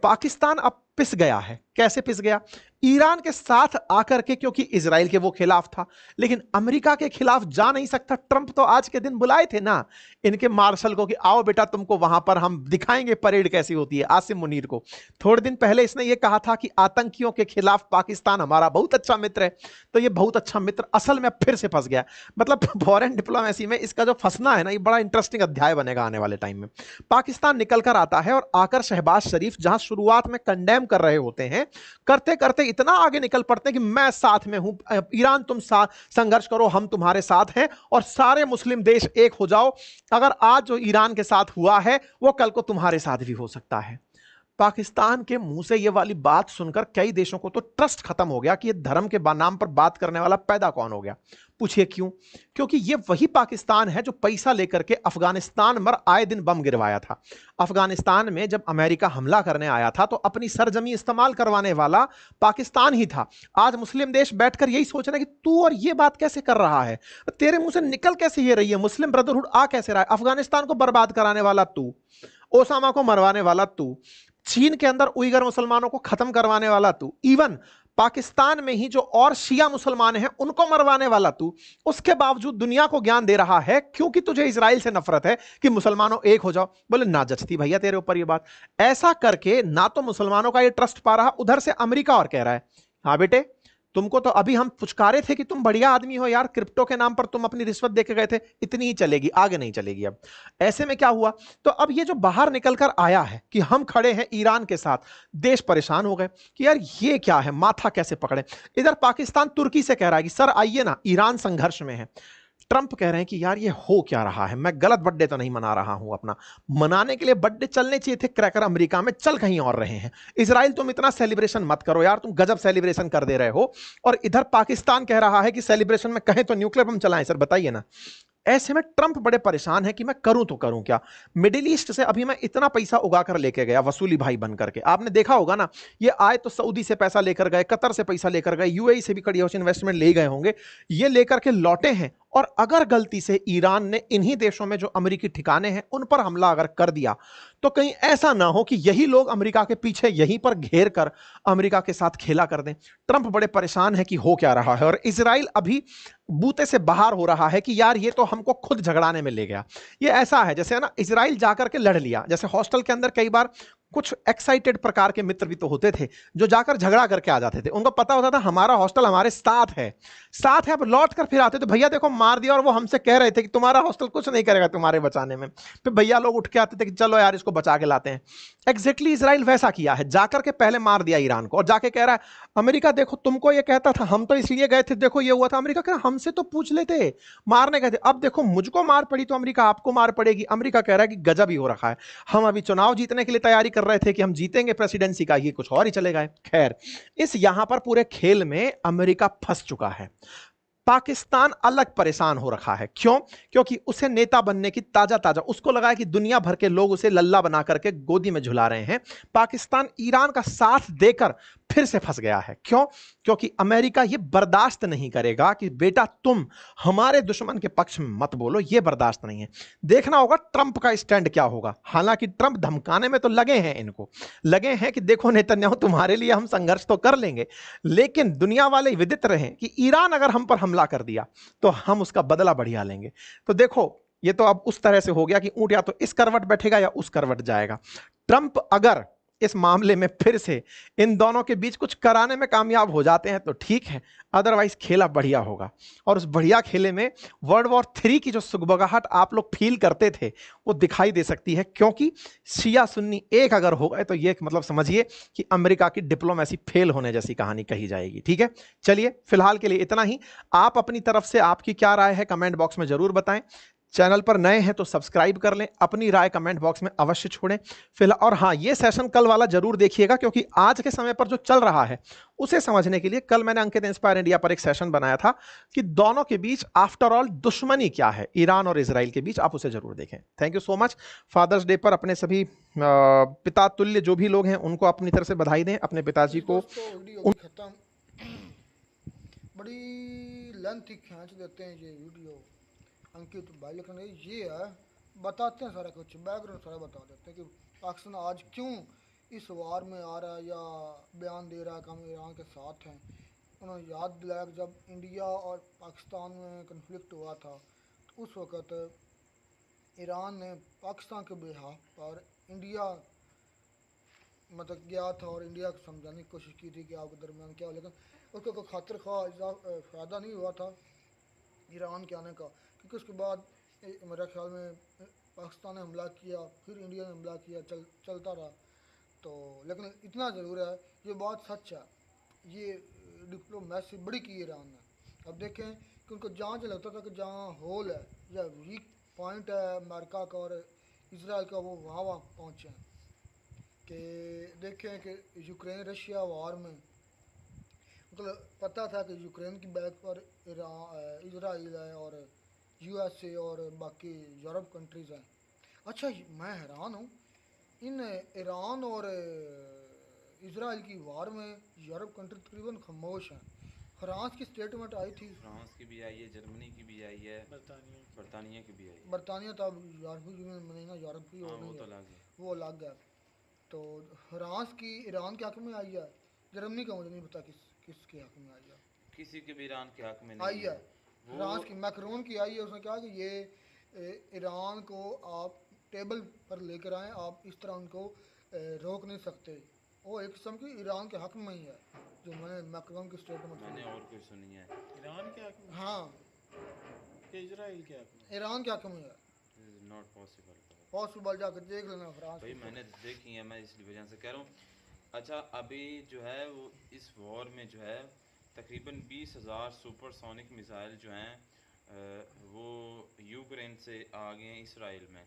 पाकिस्तान अब पिस गया है। कैसे पिस गया? ईरान के साथ आकर के, क्योंकि इजराइल के वो खिलाफ था, लेकिन अमेरिका के खिलाफ जा नहीं सकता। ट्रंप तो आज के दिन बुलाए थे ना इनके मार्शल को कि आओ बेटा तुमको वहां पर हम दिखाएंगे परेड कैसी होती है, आसिम मुनीर को। थोड़े दिन पहले इसने ये कहा था कि आतंकियों के खिलाफ पाकिस्तान हमारा बहुत अच्छा मित्र है। तो ये बहुत अच्छा मित्र असल में फिर से फंस गया। मतलब फॉरेन डिप्लोमेसी में इसका जो फंसना है ना, ये बड़ा इंटरेस्टिंग अध्याय बनेगा आने वाले टाइम में। पाकिस्तान निकल कर आता है और आकर शहबाज शरीफ जहां शुरुआत में कंडेम कर रहे होते हैं, करते करते इतना आगे निकल पड़ते हैं कि मैं साथ में हूं, ईरान तुम संघर्ष करो, हम तुम्हारे साथ हैं, और सारे मुस्लिम देश एक हो जाओ। अगर आज जो ईरान के साथ हुआ है वो कल को तुम्हारे साथ भी हो सकता है। पाकिस्तान के मुंह से ये वाली बात सुनकर कई देशों को तो ट्रस्ट खत्म हो गया कि ये धर्म के नाम पर बात करने वाला पैदा कौन हो गया। पूछिए क्यों? क्योंकि ये वही पाकिस्तान है जो पैसा लेकर के अफगानिस्तान में आए दिन बम गिरवाया था। अफगानिस्तान में जब अमेरिका हमला करने आया था तो अपनी सरजमी इस्तेमाल करवाने वाला पाकिस्तान ही था। आज मुस्लिम देश बैठकर यही सोच रहे हैं कि तू और ये बात कैसे कर रहा है, तेरे मुंह से निकल कैसे ये रही है, मुस्लिम ब्रदरहुड आ कैसे रहा है, अफगानिस्तान को बर्बाद कराने वाला तू, ओसामा को मरवाने वाला तू, चीन के अंदर उइगर मुसलमानों को खत्म करवाने वाला तू, इवन पाकिस्तान में ही जो और शिया मुसलमान हैं उनको मरवाने वाला तू, उसके बावजूद दुनिया को ज्ञान दे रहा है क्योंकि तुझे इजराइल से नफरत है कि मुसलमानों एक हो जाओ। बोले ना जचती भैया तेरे ऊपर ये बात। ऐसा करके ना तो मुसलमानों का ये ट्रस्ट पा रहा, उधर से अमेरिका और कह रहा है हाँ बेटे तुमको तो अभी हम पुचकारे थे कि तुम बढ़िया आदमी हो यार, क्रिप्टो के नाम पर तुम अपनी रिश्वत देके गए थे, इतनी ही चलेगी, आगे नहीं चलेगी। अब ऐसे में क्या हुआ? तो अब ये जो बाहर निकलकर आया है कि हम खड़े हैं ईरान के साथ, देश परेशान हो गए कि यार ये क्या है, माथा कैसे पकड़े। इधर पाकिस्तान तुर्की से कह रहा है कि सर आइए ना, ईरान संघर्ष में है। ट्रंप कह रहे हैं कि यार ये हो क्या रहा है, मैं गलत बर्थडे तो नहीं मना रहा हूं, अपना मनाने के लिए बर्थडे चलने चाहिए थे क्रैकर अमेरिका में, चल कहीं और रहे हैं। इजराइल तुम इतना सेलिब्रेशन मत करो यार, तुम गजब सेलिब्रेशन कर दे रहे हो। और इधर पाकिस्तान कह रहा है कि सेलिब्रेशन में कहें तो न्यूक्लियर बम चलाएं। सर बताइए ना, ऐसे में ट्रंप बड़े परेशान है कि मैं करूं तो करूं क्या। मिडिल ईस्ट से अभी मैं इतना पैसा उगा कर लेके गया, वसूली भाई बन करके, आपने देखा होगा ना, ये आए तो सऊदी से पैसा लेकर गए, कतर से पैसा लेकर गए, यूएई से भी कड़ी इन्वेस्टमेंट ले गए होंगे, ये लेकर के लौटे हैं। और अगर गलती से ईरान ने इन्हीं देशों में जो अमेरिकी ठिकाने हैं उन पर हमला अगर कर दिया तो कहीं ऐसा ना हो कि यही लोग अमेरिका के पीछे यहीं पर घेर कर अमेरिका के साथ खेला कर दें। ट्रंप बड़े परेशान है कि हो क्या रहा है, और इजराइल अभी बूते से बाहर हो रहा है कि यार ये तो हमको खुद झगड़ाने में ले गया। ये ऐसा है जैसे ना इजराइल जाकर के लड़ लिया, जैसे हॉस्टल के अंदर कई बार कुछ एक्साइटेड प्रकार के मित्र भी तो होते थे जो जाकर झगड़ा करके आ जाते थे, उनको पता होता था हमारा हॉस्टल हमारे साथ है, अब लौट कर फिर आते तो भैया देखो मार दिया, और वो हमसे कह रहे थे कि तुम्हारा हॉस्टल कुछ नहीं करेगा तुम्हारे बचाने में, फिर भैया लोग उठ के आते थे कि चलो यार इसको बचा के लाते हैं। एग्जैक्टली इजराइल वैसा किया है, जाकर के पहले मार दिया ईरान को और जाके कह रहा है अमेरिका देखो तुमको ये कहता था, हम तो इसलिए गए थे, देखो ये हुआ था। अमेरिका कह रहा हमसे तो पूछ लेते, मारने गए थे, अब देखो मुझको मार पड़ी तो अमेरिका आपको मार पड़ेगी। अमेरिका कह रहा है कि गजब ही हो रखा है, हम अभी चुनाव जीतने के लिए तैयारी कर रहे थे कि हम जीतेंगे प्रेसिडेंसी का, ये कुछ और ही चले गए। खैर इस यहां पर पूरे खेल में अमेरिका फंस चुका है। पाकिस्तान अलग परेशान हो रखा है। क्यों? क्योंकि उसे नेता बनने की ताजा उसको लगा है कि दुनिया भर के लोग उसे लल्ला बना करके गोदी में झुला रहे हैं। पाकिस्तान ईरान का साथ देकर फिर से फंस गया है। क्यों? क्योंकि अमेरिका यह बर्दाश्त नहीं करेगा कि बेटा तुम हमारे दुश्मन के पक्ष में मत बोलो, यह बर्दाश्त नहीं है। देखना होगा ट्रंप का स्टैंड क्या होगा। हालांकि ट्रंप धमकाने में तो लगे हैं, इनको लगे हैं कि देखो नेतन्याहू तुम्हारे लिए हम संघर्ष तो कर लेंगे, लेकिन दुनिया वाले विदित रहे कि ईरान अगर हम पर हमला कर दिया तो हम उसका बदला बढ़िया लेंगे। तो देखो ये तो अब उस तरह से हो गया कि ऊंट या तो इस करवट बैठेगा या उस करवट जाएगा। ट्रंप अगर इस मामले में फिर से इन दोनों के बीच कुछ कराने में कामयाब हो जाते हैं तो ठीक है, अदरवाइज खेला बढ़िया होगा। और उस बढ़िया खेले में वर्ल्ड वॉर 3 की जो सुगबगाहट आप लोग फील करते थे वो दिखाई दे सकती है, क्योंकि शिया सुन्नी एक अगर हो गए तो ये मतलब समझिए कि अमेरिका की डिप्लोमेसी फेल होने जैसी कहानी कही जाएगी। ठीक है, चलिए फिलहाल के लिए इतना ही। आप अपनी तरफ से आपकी क्या राय है कमेंट बॉक्स में जरूर बताएं। चैनल पर नए हैं तो सब्सक्राइब कर लें, अपनी राय कमेंट बॉक्स में अवश्य छोड़ें। फिलहाल और हाँ, ये सेशन कल वाला जरूर देखिएगा, क्योंकि आज के समय पर जो चल रहा है उसे समझने के लिए कल मैंने अंकित इंस्पायर इंडिया पर एक सेशन बनाया था कि दोनों के बीच आफ्टर ऑल दुश्मनी क्या है, ईरान और इजराइल के बीच। आप उसे जरूर देखें। Thank you so much. Father's Day पर अपने सभी पिता तुल्य जो भी लोग हैं उनको अपनी तरफ से बधाई दें, अपने पिताजी को। दोस्तों वीडियो की खत्म, बड़ी लेंथ ही खींच देते हैं ये वीडियो। अंकित भाई लिख रहे हैं ये है, बताते हैं सारा कुछ, बैकग्राउंड सारा बता देते हैं कि पाकिस्तान आज क्यों इस वार में आ रहा है या बयान दे रहा है कि हम ईरान के साथ हैं। उन्होंने याद दिलाया कि जब इंडिया और पाकिस्तान में कन्फ्लिक्ट हुआ था तो उस वक़्त ईरान ने पाकिस्तान के बिहाफ पर इंडिया मतलब गया था और इंडिया को समझाने की कोशिश की थी कि आपके दरमियान क्या हो, लेकिन उसका कोई खातिर खा फ़ायदा नहीं हुआ था ईरान के आने का, क्योंकि उसके बाद मेरे ख्याल में पाकिस्तान ने हमला किया, फिर इंडिया ने हमला किया, चलता रहा। तो लेकिन इतना ज़रूर है, ये बात सच है, ये डिप्लोमेसी बड़ी की ईरान ने। अब देखें कि उनको जहाँ जो लगता था कि जहाँ होल है या वीक पॉइंट है अमेरिका का और इसराइल का, वो वहाँ वहाँ पहुँचे हैं। कि देखें कि यूक्रेन रशिया वार में मतलब पता था कि यूक्रेन की बैक पर इसराइल है और यूएसए और बाकी यूरोप कंट्रीज़ हैं। अच्छा, मैं हैरान हूँ, इन ईरान और इसराइल की वार में यूरोप कंट्री तकरीबन खामोश हैं। फ्रांस की स्टेटमेंट आई थी, फ्रांस की भी आई है, जर्मनी की भी आई है, बरतानिया की भी आई है। बरतानिया तो अब यूरोपीय यूनियन में नहीं ना, यूरोप की हाँ, और वो नहीं तो है, अलग है। वो अलग है। तो फ्रांस की ईरान के हक में आई है, जर्मनी का मुझे नहीं पता किसके हक में आई है। किसी के भी ईरान के हक में आई नहीं है वो फ्रांस की, मैक्रोन की आई है। उसने कहा कि ये ईरान को आप टेबल पर लेकर आएँ, आप इस तरह उनको रोक नहीं सकते। वो एक किस्म की ईरान के हक में ही है, जो मैंने मैक्रोन की स्टेटमेंट मैंने सुनी। और कोई सुनी है। ईरान के हक में हाँ, कि इजराइल के हक में? ईरान के हक में है। नॉट पॉसिबल पॉसिबल जाकर देख लेना फ्रांस भाई, की। मैंने देखी है, मैं इसलिए वजह से कह रहा हूँ। अच्छा, अभी जो है वो इस वॉर में जो है तकरीबन 20,000 सुपरसोनिक मिसाइल जो हैं वो यूक्रेन से आ गए हैं इसराइल में।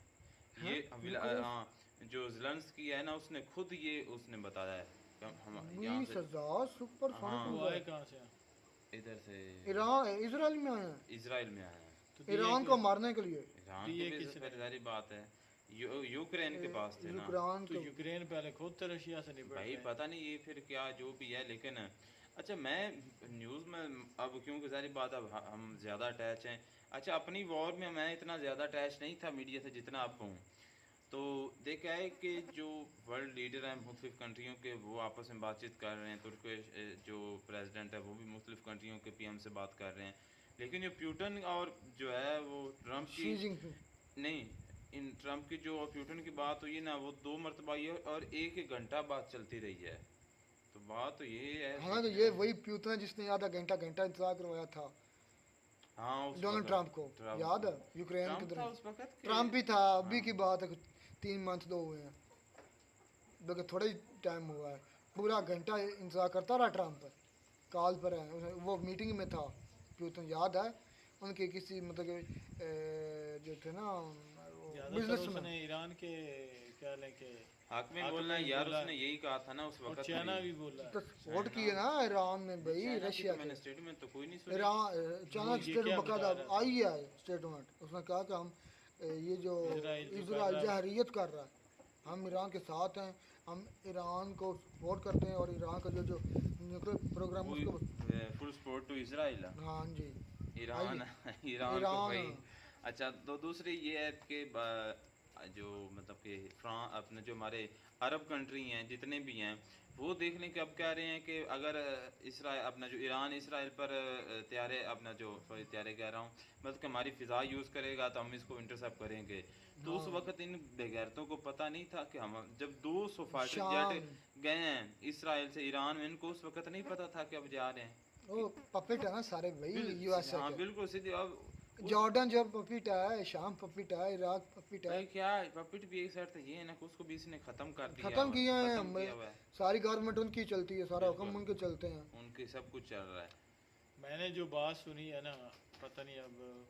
ये हाँ, जो ज़ेलेंस्की है ना, उसने खुद ये उसने बताया है कि हम यहाँ 20,000 सुपर हाँ। वो आए कहाँ से? इधर से ईरान इसराइल में आए हैं, इसराइल में आए हैं। तो दिए ईरान को मारने के लिए। ईरान ये की किसने? फिर सारी बात है, यूक्रेन के पास थे ना। यूक्रेन तो को यूक्रेन पहले खुद तो रशिया से निपट भाई गए। पता नहीं ये फिर क्या जो भी है, लेकिन अच्छा, मैं न्यूज़ में अब क्योंकि सारी बात अब हम ज़्यादा अटैच हैं। अच्छा, अपनी वॉर में मैं इतना ज़्यादा अटैच नहीं था मीडिया से जितना अब हूँ। तो देखा है कि जो वर्ल्ड लीडर हैं मुख्तलिफ कंट्रियों के, वो आपस में बातचीत कर रहे हैं। तुर्क जो प्रेसिडेंट है वो भी मुख्तलिफ कंट्रियों के पीएम से बात कर रहे हैं। लेकिन ये प्यूटन और जो है वो ट्रम्प की शी जिनपिंग नहीं, इन ट्रम्प की जो प्यूटन की बात हुई ना, वो 2 मरतबा ये और 1 घंटा बात चलती रही है। तो बात तो ये है। हालांकि ये वही प्यूतन है जिसने आधा घंटा इंतजार करवाया था हाँ, उस डोनाल्ड वक्त ट्रम्प को, ट्रम्प याद है को। यूक्रेन के ट्रम्प था दौरान। उस वक्त के। ट्रम्प ही था, अभी की बात है, 3 मंथ 2 हुए हैं, बल्कि थोड़ा ही टाइम हुआ है। पूरा घंटा इंतजार करता रहा ट्रम्प, कॉल पर है, वो मीटिंग में था प्यूतन, याद है उनके किसी मतलब जो थे ना ज्यादातर उसने ईरान के क्या लेके हक में बोलना है यार, उसने यही कहा था ना उस और वक्त चाइना भी। भी बोला तो सपोर्ट किए ना ईरान ने भाई, चाइना की रशिया तो मैंने के। स्टेटमेंट तो कोई नहीं सुनी। ईरान चाइना की ये स्टेटमेंट क्या बकायदा बता रहा आई है स्टेटमेंट, उसने कहा कि हम ये जो इसराइल जहरीत कर रहा है, हम ईरान के साथ हैं, हम ईरान को सपोर्ट करते हैं और ईरान का जो न्यूक्लियर प्रोग्राम उसको। Full support to Israel. हाँ जी, ईरान ईरान को भाई। अच्छा, तो दूसरी ये है कि जो मतलब कि अपने जो हमारे अरब कंट्री हैं जितने भी हैं, वो देख लें कि अब कह रहे हैं कि अगर इसराइल अपना जो ईरान इसराइल पर त्यारे अपना जो सॉरी त्यारे कह रहा हूँ मतलब कि हमारी फ़िज़ा यूज़ करेगा तो हम इसको इंटरसेप्ट करेंगे। तो उस वक्त इन बेगैरतों को पता नहीं था कि हम जब 200 फाइटर जेट गए हैं इसराइल से ईरान में, इनको उस वक्त नहीं पता था कि अब जा रहे हैं। वो पपेट है ना सारे भाई यूएस हाँ बिल्कुल सीधे। अब जॉर्डन जो पपिट है, शाम पपिट है, इराक पपिट है, भाई क्या पपिट भी एक साइड से ये है ना कि उसको भी इसने खत्म कर दिया खत्म किया है। खत्म किया हुआ है। सारी गवर्नमेंट उनकी चलती है, सारा हुक्म उनके चलते हैं, उनके सब कुछ चल रहा है। मैंने जो बात सुनी है ना, पता नहीं अब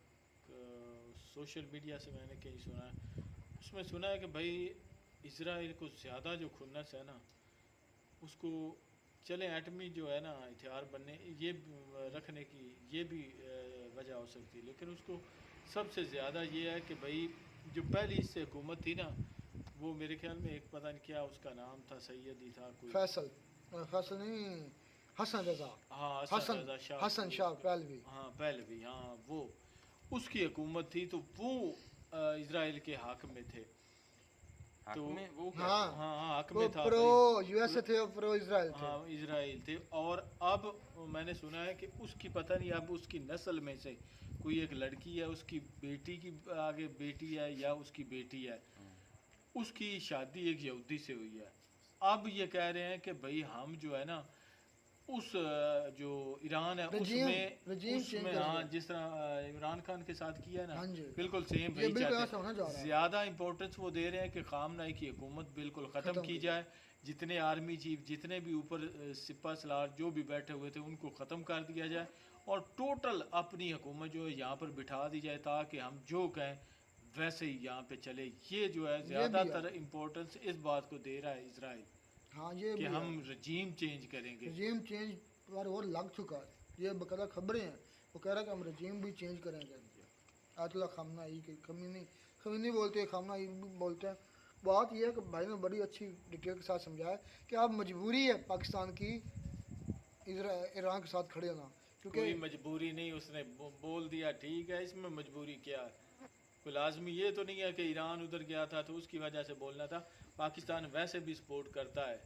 सोशल मीडिया से मैंने कहीं सुना है, उसमें सुना है कि भाई इसराइल को ज़्यादा जो खुन्नस है ना, उसको चले एटमी जो है ना हथियार बनने ये रखने की ये भी वजह हो सकती है, लेकिन उसको सबसे ज़्यादा ये है कि भाई जो पहली इससे हुकूमत थी ना, वो मेरे ख्याल में एक पता नहीं क्या उसका नाम था, सैयदी था कोई, फैसल नहीं, हसन रजा, हाँ हसन शाह पहलवी, हाँ पहलवी, हाँ वो उसकी हुकूमत थी, तो वो इजराइल के हक में थे। तो वो हाँ हाँ हक वो में था, प्रो यूएसए थे और प्रो इजराइल थे। हाँ इजराइल थे। और अब मैंने सुना है कि उसकी पता नहीं अब उसकी नस्ल में से कोई एक लड़की है, उसकी बेटी की आगे बेटी है या उसकी बेटी है, उसकी शादी एक यहूदी से हुई है। अब ये कह रहे हैं कि भाई हम जो है ना उस जो ईरान है उसमें हाँ जिस तरह इमरान खान के साथ किया है ना, बिल्कुल सेम वही चाहते हैं। ज़्यादा इम्पोर्टेंस वो दे रहे हैं कि खामनाई की हुकूमत बिल्कुल ख़त्म की जाए, जितने आर्मी चीफ जितने भी ऊपर सिपा सलार जो भी बैठे हुए थे उनको ख़त्म कर दिया जाए और टोटल अपनी हुकूमत जो है यहाँ पर बिठा दी जाए, ताकि हम जो कहें वैसे ही यहाँ पे चले। ये जो है ज़्यादातर इम्पोर्टेंस इस बात को दे रहा है इसराइल, हाँ ये कि हम रजीम चेंज करेंगे। रजीम चेंज पर वो लग चुका है, ये बकायदा खबरें हैं, वो कह रहा है कि हम रजीम भी चेंज करेंगे। आयतुल्ला खामनाई की खमीनी बोलते हैं, खामनाई भी बोलते हैं। बात यह है कि भाई ने बड़ी अच्छी डिटेल के साथ समझाया कि अब मजबूरी है पाकिस्तान की ईरान के साथ खड़े होना, क्योंकि कोई मजबूरी नहीं, उसने बोल दिया ठीक है, इसमें मजबूरी क्या है? कोई लाजमी ये तो नहीं है कि ईरान उधर गया था तो उसकी वजह से बोलना था। पाकिस्तान वैसे भी सपोर्ट करता है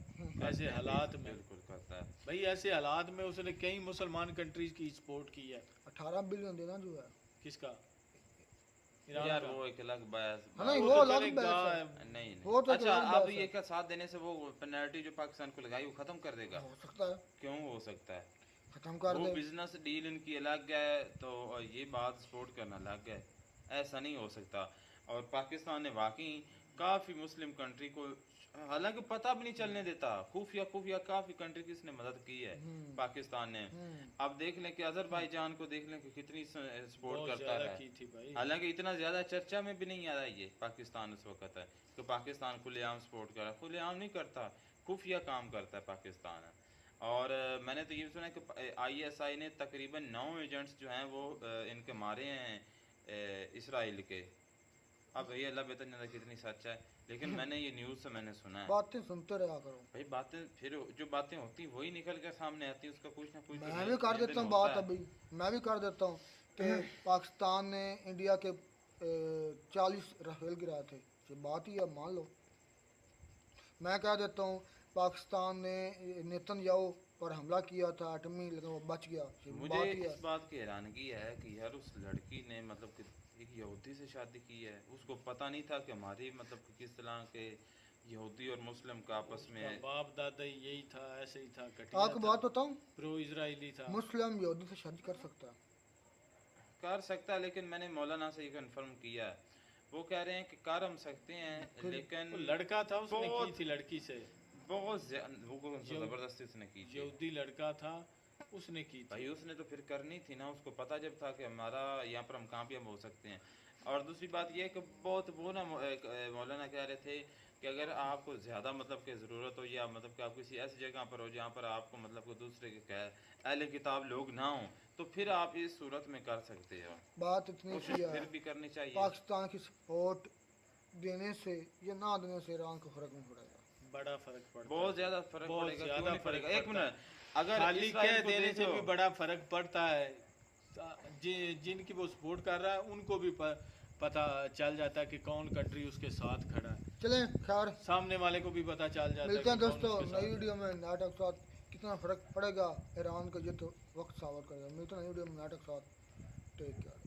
ऐसे हालात में, बिल्कुल करता है भाई ऐसे हालात में उसने कई मुसलमान कंट्रीज की सपोर्ट की है। 18 बिलियन देना जो है किसका? यार वो एक अलग बहस नहीं, वो अलग बहस है। नहीं वो तो अच्छा अब ये का साथ देने से वो पेनल्टी जो पाकिस्तान को लगाई वो खत्म कर देगा? हो सकता है, क्यों हो सकता है, खत्म कर वो दे। बिजनेस डील इनकी अलग है तो ये बात सपोर्ट करना अलग है, ऐसा नहीं हो सकता। और पाकिस्तान ने वाकई काफ़ी मुस्लिम कंट्री को हालांकि पता भी नहीं चलने देता, खुफिया काफ़ी कंट्री की इसने मदद की है पाकिस्तान ने। अब देख लें कि अजरबैजान को देख लें कि कितनी सपोर्ट करता है, हालांकि इतना ज़्यादा चर्चा में भी नहीं आ रहा है ये पाकिस्तान उस वक्त है कि पाकिस्तान खुलेआम सपोर्ट कर रहा है, खुलेआम नहीं करता, खुफिया काम करता है पाकिस्तान। और मैंने तो ये सुना है कि ISI ने तकरीबन 9 एजेंट्स जो हैं वो इनके मारे हैं इसराइल के। अब ये अल्लाह बेहतर नहीं कितनी सच है, लेकिन मैंने ये न्यूज़ से मैंने सुना है। बातें सुनते रहा करो भाई, बातें फिर जो बातें होती वही निकल कर सामने आती है, उसका कुछ ना कुछ मैं भी कर देता हूँ बात। अभी मैं भी कर देता हूँ कि पाकिस्तान ने इंडिया के 40 राफेल गिराए थे, ये बात ही अब मान लो। मैं कह देता हूँ पाकिस्तान ने नेतन्याहू पर हमला किया था एटमी, लेकिन वो बच गया। मुझे इस बात की हैरानगी है कि यार उस लड़की ने मतलब कि एक यहूदी से शादी की है, उसको पता नहीं था कि हमारी मतलब कि किस तरह के यहूदी और मुस्लिम का आपस में बाप दादा यही था, ऐसे ही था, आपको बात बताऊं, प्रो इजराइली था। मुस्लिम यहूदी से शादी कर सकता है, लेकिन मैंने मौलाना से ये कन्फर्म किया है, वो कह रहे हैं कि कर हम सकते हैं, लेकिन लड़का था उसने की थी लड़की से, बहुत जबरदस्ती उसने की थी, यहूदी लड़का था उसने की भाई, उसने तो फिर करनी थी ना, उसको पता जब था कि हमारा यहाँ पर हम कामयाब हो सकते हैं। और दूसरी बात यह कि बहुत वो ना मौलाना कह रहे थे कि अगर आपको ज़्यादा मतलब की ज़रूरत हो या मतलब कि आप किसी ऐसी जगह पर हो जहाँ पर आपको मतलब को दूसरे के अहले किताब लोग ना हो, तो फिर आप इस सूरत में कर सकते हो। बात इतनी फिर भी करनी चाहिए। पाकिस्तान की सपोर्ट देने से या ना देने से ईरान को फर्क नहीं पड़ेगा, बड़ा फर्क पड़ता, बहुत ज़्यादा फर्क पड़ेगा। क्यों नहीं पड़ेगा? एक मिनट, अगर खाली कह देने से भी बड़ा फर्क पड़ता है। जिनकी वो सपोर्ट कर रहा है उनको भी पता चल जाता है कि कौन कंट्री उसके साथ खड़ा है। चलें खैर, सामने वाले को भी पता चल जाता है मिलते हैं कि कौन दोस्तों उसके साथ नई वीडियो में। नाटक साथ कितना फर्क पड़ेगा ईरान का, ये तो वक्त साबित करेगा। मिलते हैं नई वीडियो में नाटक साथ। Take care.